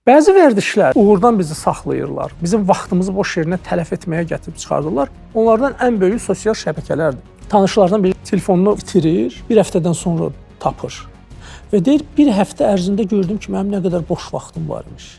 Bəzi vərdişlər uğurdan bizi saxlayırlar. Bizim vaxtımızı boş yerinə tələf etməyə gətirib çıxardırlar. Onlardan ən böyüyü sosial şəbəkələrdir. Tanışlardan biri telefonunu itirir, bir həftədən sonra tapır. Və deyir, bir həftə ərzində gördüm ki, mənim nə qədər boş vaxtım varmış.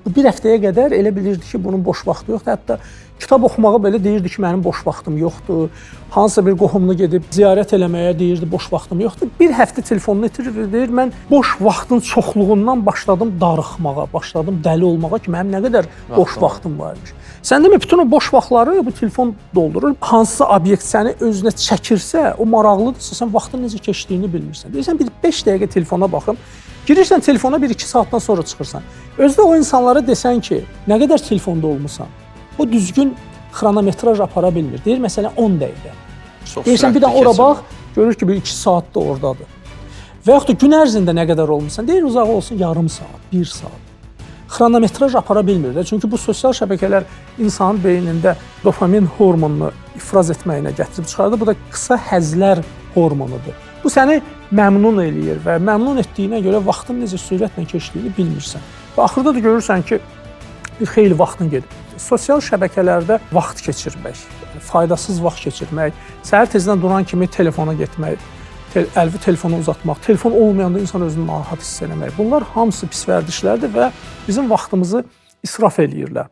Bu bir həftəyə qədər elə bilirdi ki, bunun boş vaxtı yoxdur. Hətta kitab oxumağa belə deyirdi ki, mənim boş vaxtım yoxdur. Hansısa bir qohumunu gedib ziyarət eləməyə deyirdi, boş vaxtım yoxdur. Bir həftə telefonunu itirir və deyir, mən boş vaxtın çoxluğundan başladım darıxmağa, başladım dəli olmağa ki, mənim nə qədər boş vaxtım varmış. Sən demə, bütün o boş vaxtları bu telefon doldurur. Hansısa obyekt səni özünə çəkirsə, o maraqlıdırsa, sən vaxtın necə keçdiyini bilmirsən. Deyirsən, bir 5 dəqiqə telefona baxım. Girirsən telefona 1-2 saatdan sonra çıxırsan. Özdə o insanlara desən ki, nə qədər telefonda olmusan, o düzgün xronometraj apara bilmir. Deyir, məsələn, 10 dəqiqə. Deyirsən, bir də ora bax, görür ki, bir 2 saatda oradadır. Və yaxud da gün ərzində nə qədər olmusan, deyir, uzaq olsun yarım saat, 1 saat. Xronometraj apara bilmir də. Çünki bu sosial şəbəkələr insanın beynində dopamin hormonunu ifraz etməyinə gətirib çıxardır. Bu da qısa həzlər hormonudur. Bu səni məmnun eləyir və məmnun etdiyinə görə vaxtın necə sürətlə keçdiyini bilmirsən. Və axırda da görürsən ki, bir xeyli vaxtın gedib. Sosial şəbəkələrdə vaxt keçirmək, faydasız vaxt keçirmək, səhər tezdən duran kimi telefona getmək, əlvi telefonu uzatmaq, telefon olmayanda insan özünü narahat hiss eləmək. Bunlar hamısı pis vərdişlərdir və bizim vaxtımızı israf eləyirlər.